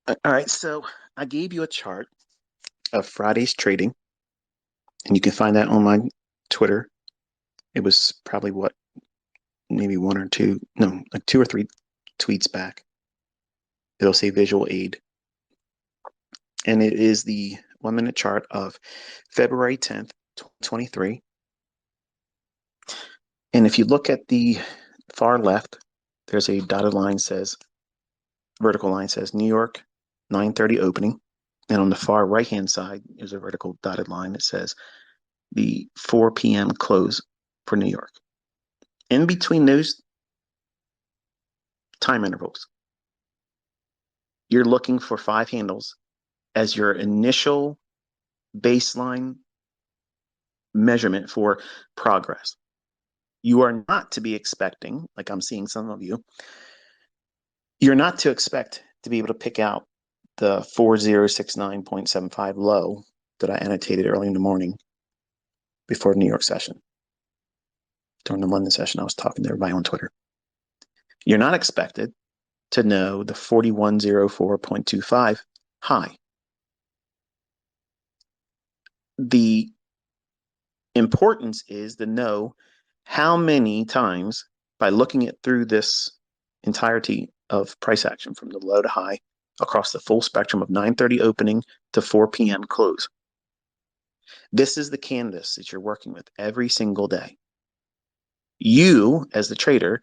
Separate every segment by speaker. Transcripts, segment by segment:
Speaker 1: All right, so I gave you a chart of Friday's trading, and you can find that on my Twitter. It was probably maybe one or two, no, like two or three tweets back. It'll say visual aid, and it is the 1 minute chart of February 10th, 2023. And if you look at the far left, there's a dotted line says, vertical line says New York 9:30 opening. And on the far right hand side, there's a vertical dotted line that says the 4 p.m. close for New York. In between those time intervals, you're looking for five handles as your initial baseline measurement for progress. You are not to be expecting, like I'm seeing some of you, you're not to expect to be able to pick out the 4069.75 low that I annotated early in the morning before the New York session. During the London session, I was talking to everybody on Twitter. You're not expected to know the 4104.25 high. The importance is to know how many times by looking at through this entirety of price action from the low to high across the full spectrum of 9:30 opening to 4 p.m. close. This is the canvas that you're working with every single day. You, as the trader,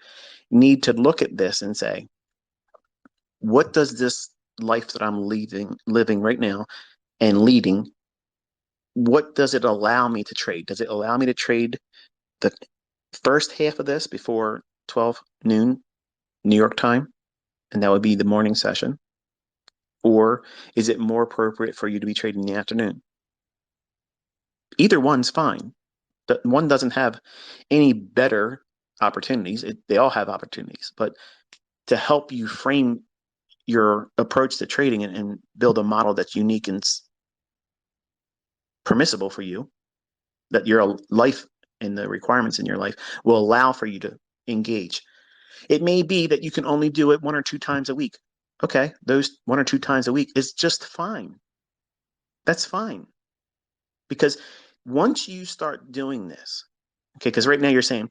Speaker 1: need to look at this and say, what does this life that I'm living right now and leading, what does it allow me to trade? Does it allow me to trade the first half of this before 12 noon New York time? And that would be the morning session. Or is it more appropriate for you to be trading in the afternoon? Either one's fine. One doesn't have any better opportunities. They all have opportunities, but to help you frame your approach to trading and build a model that's unique and permissible for you, that your life and the requirements in your life will allow for you to engage. It may be that you can only do it one or two times a week. Okay, those one or two times a week is just fine. That's fine. Because once you start doing this, okay, because right now you're saying,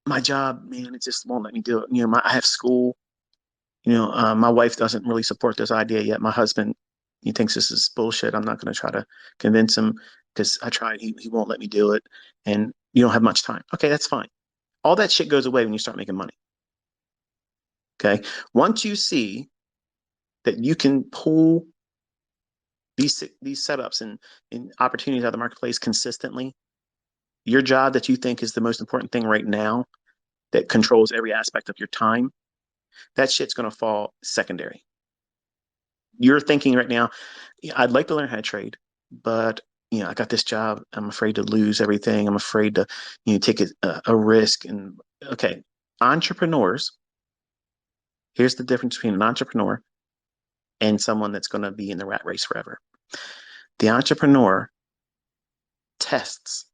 Speaker 1: my job, man, it just won't let me do it. I have school. My wife doesn't really support this idea yet. My husband, he thinks this is bullshit. I'm not going to try to convince him because I tried. He won't let me do it. And you don't have much time. Okay, that's fine. All that shit goes away when you start making money. Okay. Once you see that you can pull these setups and opportunities out of the marketplace consistently, your job that you think is the most important thing right now that controls every aspect of your time, that shit's going to fall secondary. You're thinking right now, yeah, I'd like to learn how to trade, but I got this job. I'm afraid to lose everything. I'm afraid to, take a risk. And okay, entrepreneurs. Here's the difference between an entrepreneur and someone that's going to be in the rat race forever. The entrepreneur tests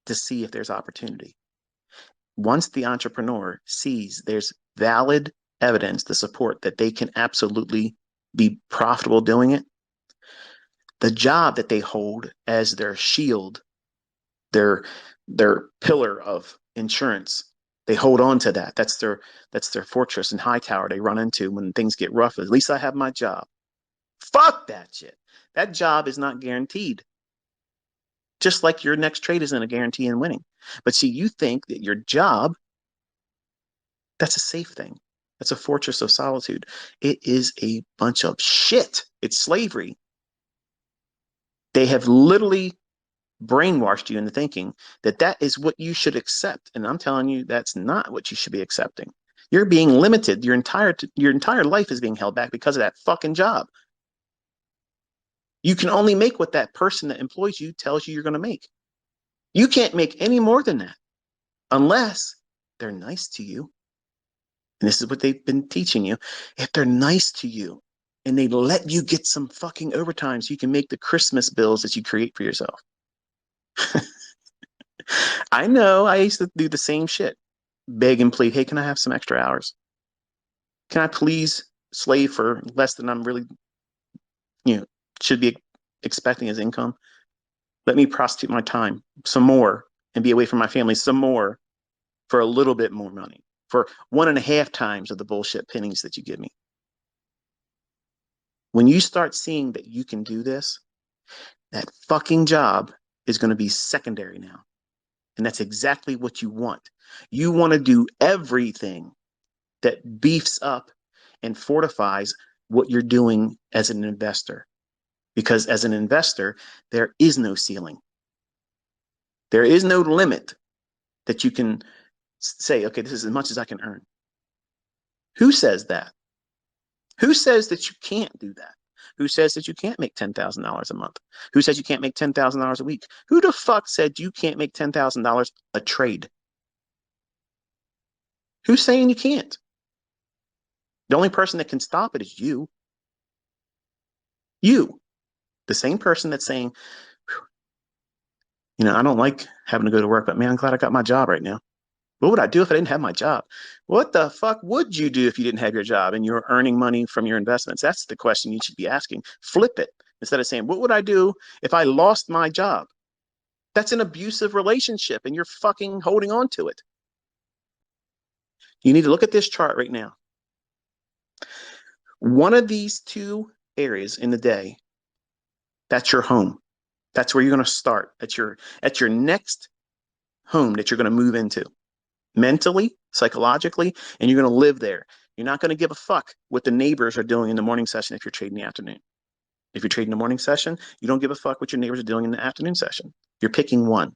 Speaker 1: to see if there's opportunity. Once the entrepreneur sees there's valid evidence to support that they can absolutely be profitable doing it, the job that they hold as their shield, their their pillar of insurance, they hold on to that. That's their fortress and high tower they run into when things get rough. At least I have my job. Fuck that shit. That job is not guaranteed. Just like your next trade isn't a guarantee in winning. But see, you think that your job, that's a safe thing. That's a fortress of solitude. It is a bunch of shit. It's slavery. They have literally brainwashed you into thinking that that is what you should accept. And I'm telling you, that's not what you should be accepting. You're being limited. Your entire life is being held back because of that fucking job. You can only make what that person that employs you tells you you're going to make. You can't make any more than that unless they're nice to you. And this is what they've been teaching you. If they're nice to you and they let you get some fucking overtime so you can make the Christmas bills that you create for yourself. I know I used to do the same shit. Beg and plead, hey, can I have some extra hours? Can I please slave for less than I'm really you know, should be expecting as income. Let me prostitute my time some more and be away from my family some more for a little bit more money, for 1.5 times of the bullshit pennies that you give me. When you start seeing that you can do this, that fucking job is going to be secondary now. And that's exactly what you want. You want to do everything that beefs up and fortifies what you're doing as an investor. Because as an investor, there is no ceiling. There is no limit that you can say, okay, this is as much as I can earn. Who says that? Who says that you can't do that? Who says that you can't make $10,000 a month? Who says you can't make $10,000 a week? Who the fuck said you can't make $10,000 a trade? Who's saying you can't? The only person that can stop it is you. You, the same person that's saying, I don't like having to go to work, but man, I'm glad I got my job right now. What would I do if I didn't have my job? What the fuck would you do if you didn't have your job and you're earning money from your investments? That's the question you should be asking. Flip it instead of saying, what would I do if I lost my job? That's an abusive relationship and you're fucking holding on to it. You need to look at this chart right now. One of these two areas in the day, that's your home. That's where you're going to start. At your next home that you're going to move into. Mentally, psychologically, and you're going to live there. You're not going to give a fuck what the neighbors are doing in the morning session if you're trading the afternoon. If you're trading the morning session, you don't give a fuck what your neighbors are doing in the afternoon session. You're picking one.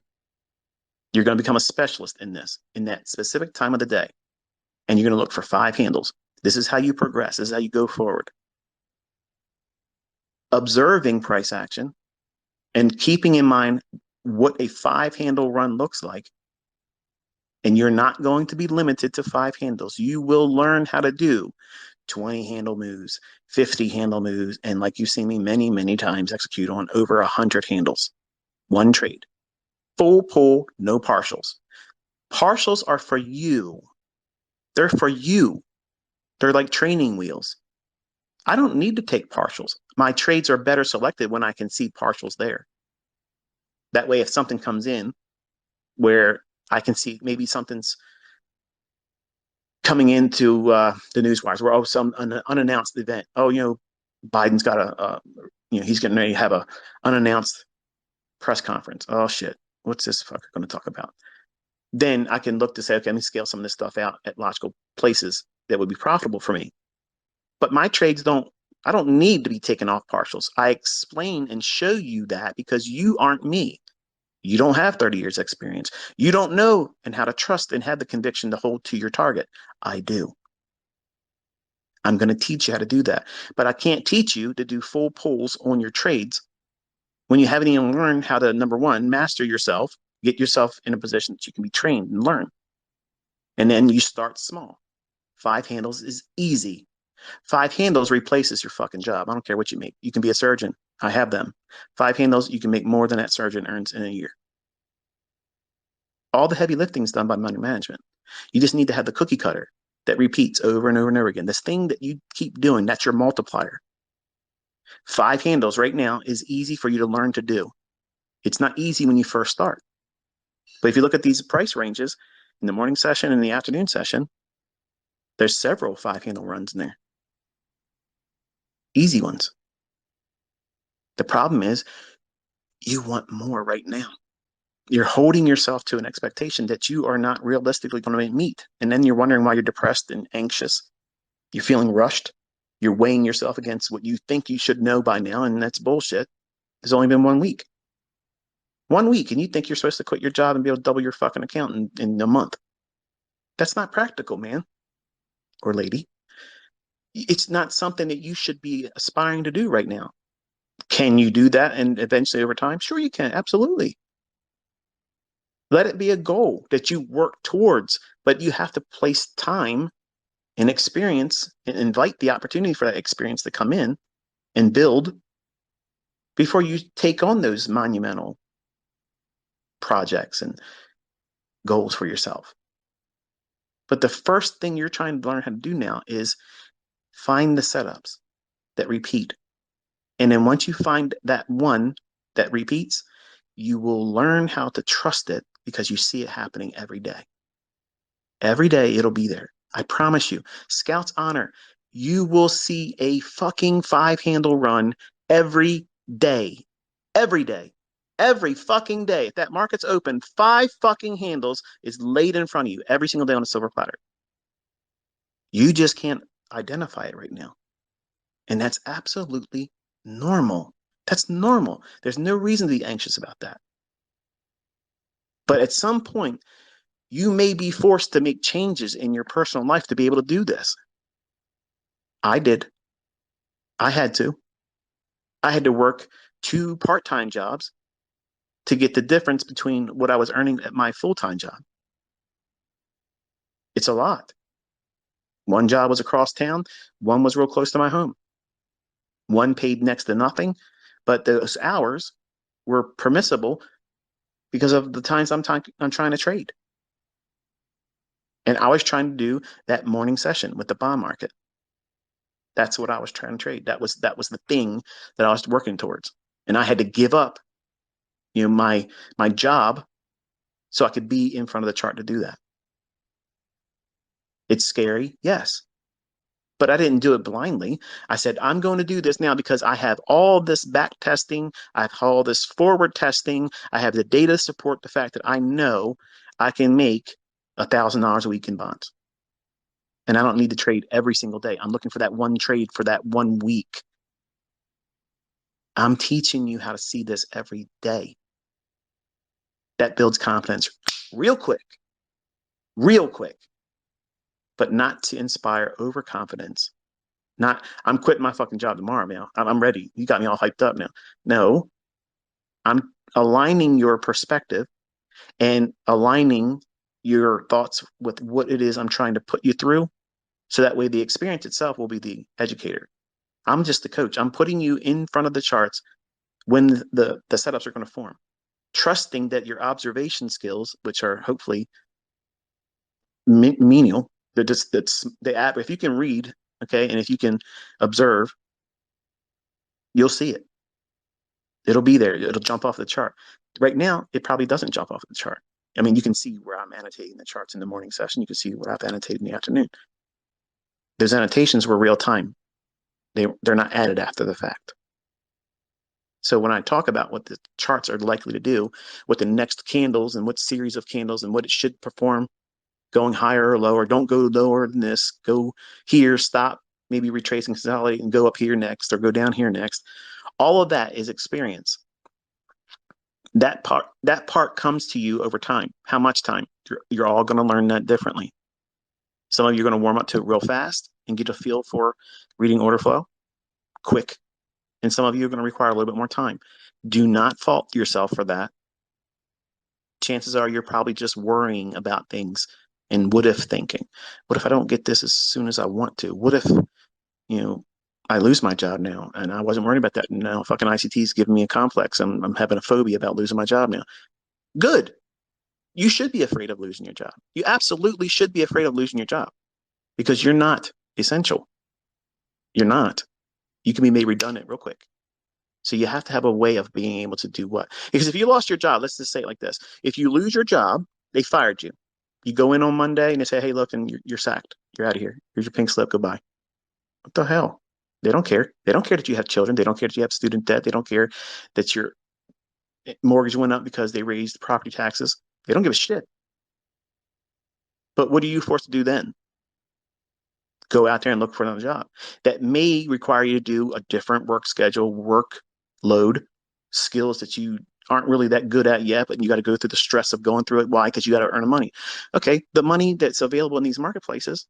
Speaker 1: You're going to become a specialist in this, in that specific time of the day. And you're going to look for 5 handles. This is how you progress. This is how you go forward. Observing price action and keeping in mind what a 5-handle run looks like. And you're not going to be limited to 5 handles. You will learn how to do 20 handle moves, 50 handle moves, and like you've seen me many, many times execute on over 100 handles. One trade. Full pull, no partials. Partials are for you. They're for you. They're like training wheels. I don't need to take partials. My trades are better selected when I can see partials there. That way, if something comes in where I can see maybe something's coming into the news wires where, some unannounced event. Biden's got he's getting ready to have a unannounced press conference. Oh shit. What's this fucker going to talk about? Then I can look to say, okay, let me scale some of this stuff out at logical places that would be profitable for me. But my trades I don't need to be taken off partials. I explain and show you that because you aren't me. You don't have 30 years experience. You don't know and how to trust and have the conviction to hold to your target. I do. I'm going to teach you how to do that. But I can't teach you to do full pulls on your trades when you haven't even learned how to, number one, master yourself, get yourself in a position that you can be trained and learn. And then you start small. 5 handles is easy. 5 handles replaces your fucking job. I don't care what you make. You can be a surgeon. I have them. 5 handles, you can make more than that surgeon earns in a year. All the heavy lifting is done by money management. You just need to have the cookie cutter that repeats over and over and over again. This thing that you keep doing, that's your multiplier. 5 handles right now is easy for you to learn to do. It's not easy when you first start. But if you look at these price ranges in the morning session and the afternoon session, there's several 5-handle runs in there. Easy ones. The problem is you want more right now. You're holding yourself to an expectation that you are not realistically going to meet. And then you're wondering why you're depressed and anxious. You're feeling rushed. You're weighing yourself against what you think you should know by now, and that's bullshit. There's only been 1 week. 1 week, and you think you're supposed to quit your job and be able to double your fucking account in a month. That's not practical, man or lady. It's not something that you should be aspiring to do right now. Can you do that and eventually over time? Sure you can, absolutely. Let it be a goal that you work towards, but you have to place time and experience and invite the opportunity for that experience to come in and build before you take on those monumental projects and goals for yourself. But the first thing you're trying to learn how to do now is find the setups that repeat. And then once you find that one that repeats, you will learn how to trust it because you see it happening every day. Every day it'll be there. I promise you. Scouts honor, you will see a fucking five handle run every day. Every day. Every fucking day. If that market's open, five fucking handles is laid in front of you every single day on a silver platter. You just can't identify it right now. And that's absolutely normal. That's normal. There's no reason to be anxious about that. But at some point, you may be forced to make changes in your personal life to be able to do this. I did. I had to. I had to work two part-time jobs to get the difference between what I was earning at my full-time job. It's a lot. One job was across town, one was real close to my home. One paid next to nothing, but those hours were permissible because of the times I'm trying to trade. And I was trying to do that morning session with the bond market. That's what I was trying to trade. That was the thing that I was working towards. And I had to give up, my job so I could be in front of the chart to do that. It's scary, yes. But I didn't do it blindly. I said, I'm going to do this now because I have all this back testing. I have all this forward testing. I have the data to support the fact that I know I can make $1,000 a week in bonds. And I don't need to trade every single day. I'm looking for that one trade for that 1 week. I'm teaching you how to see this every day. That builds confidence real quick, but not to inspire overconfidence. Not, I'm quitting my fucking job tomorrow, man. I'm ready. You got me all hyped up now. No, I'm aligning your perspective and aligning your thoughts with what it is I'm trying to put you through. So that way the experience itself will be the educator. I'm just the coach. I'm putting you in front of the charts when the setups are going to form, trusting that your observation skills, which are hopefully menial, that's the app. If you can read, okay, and if you can observe, you'll see it. It'll be there. It'll jump off the chart. Right now, it probably doesn't jump off the chart. I mean, you can see where I'm annotating the charts in the morning session. You can see what I've annotated in the afternoon. Those annotations were real time. They're not added after the fact. So when I talk about what the charts are likely to do, what the next candles and what series of candles and what it should perform, going higher or lower, don't go lower than this, go here, stop, maybe retrace and consolidate and go up here next or go down here next. All of that is experience. That part comes to you over time. How much time? You're all going to learn that differently. Some of you are going to warm up to it real fast and get a feel for reading order flow quick. And some of you are going to require a little bit more time. Do not fault yourself for that. Chances are you're probably just worrying about things and what if thinking. What if I don't get this as soon as I want to? What if, I lose my job now? And I wasn't worried about that. Now fucking ICT is giving me a complex. I'm having a phobia about losing my job now. Good. You should be afraid of losing your job. You absolutely should be afraid of losing your job because you're not essential. You're not. You can be made redundant real quick. So you have to have a way of being able to do what? Because if you lost your job, let's just say it like this. If you lose your job, they fired you. You go in on Monday and they say, hey, look, and you're sacked. You're out of here. Here's your pink slip. Goodbye. What the hell? They don't care. They don't care that you have children. They don't care that you have student debt. They don't care that your mortgage went up because they raised property taxes. They don't give a shit. But what are you forced to do then? Go out there and look for another job. That may require you to do a different work schedule, work load, skills that you aren't really that good at yet, but you got to go through the stress of going through it. Why? Because you got to earn the money. Okay, the money that's available in these marketplaces,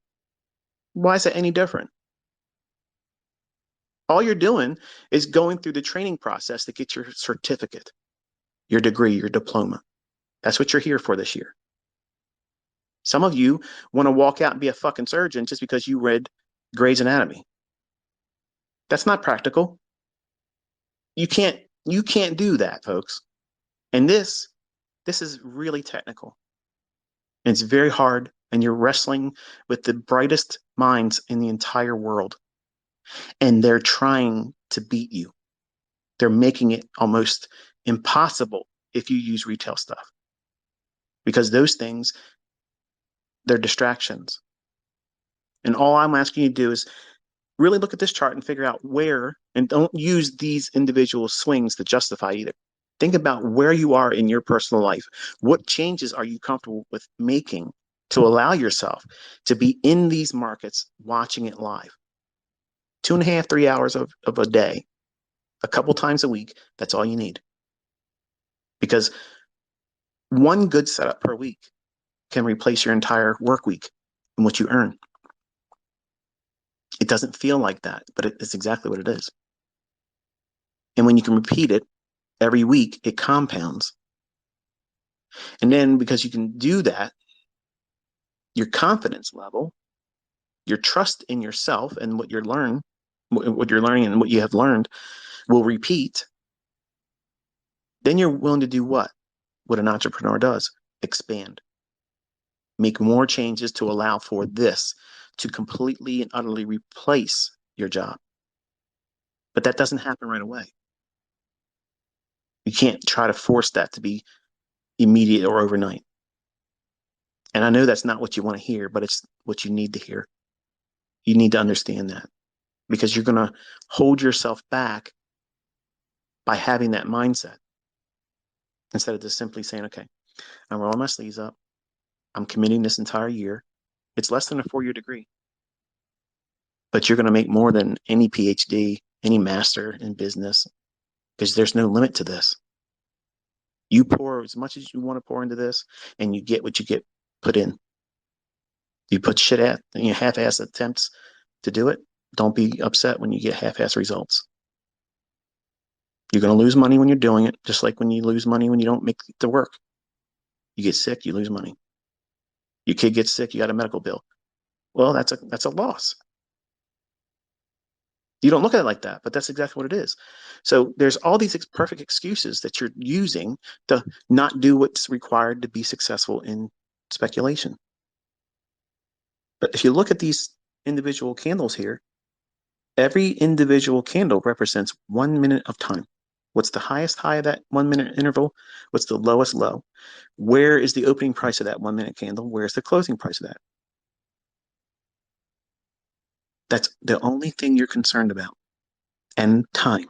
Speaker 1: why is it any different? All you're doing is going through the training process to get your certificate, your degree, your diploma. That's what you're here for this year. Some of you want to walk out and be a fucking surgeon just because you read Grey's Anatomy. That's not practical. You can't do that, folks. And this is really technical. And it's very hard, and you're wrestling with the brightest minds in the entire world. And they're trying to beat you. They're making it almost impossible if you use retail stuff because those things, they're distractions. And all I'm asking you to do is really look at this chart and figure out where, and don't use these individual swings to justify either. Think about where you are in your personal life. What changes are you comfortable with making to allow yourself to be in these markets watching it live? 2.5, 3 hours of a day, a couple times a week, that's all you need. Because one good setup per week can replace your entire work week and what you earn. It doesn't feel like that, but it's exactly what it is. And when you can repeat it every week, it compounds. And then because you can do that, your confidence level, your trust in yourself and what you're learning and what you have learned will repeat. Then you're willing to do what? What an entrepreneur does: expand, make more changes to allow for this to completely and utterly replace your job. But that doesn't happen right away. You can't try to force that to be immediate or overnight. And I know that's not what you want to hear, but it's what you need to hear. You need to understand that because you're going to hold yourself back by having that mindset instead of just simply saying, okay, I'm rolling my sleeves up. I'm committing this entire year. It's less than a 4-year degree, but you're going to make more than any PhD, any master in business because there's no limit to this. You pour as much as you want to pour into this and you get what you get put in. You put shit at, half-ass attempts to do it. Don't be upset when you get half-ass results. You're going to lose money when you're doing it, just like when you lose money when you don't make the work. You get sick, you lose money. Your kid gets sick, you got a medical bill. Well, that's a loss. You don't look at it like that, but that's exactly what it is. So there's all these perfect excuses that you're using to not do what's required to be successful in speculation. But if you look at these individual candles here, every individual candle represents 1 minute of time. What's the highest high of that 1 minute interval? What's the lowest low? Where is the opening price of that 1 minute candle? Where's the closing price of that? That's the only thing you're concerned about. And time.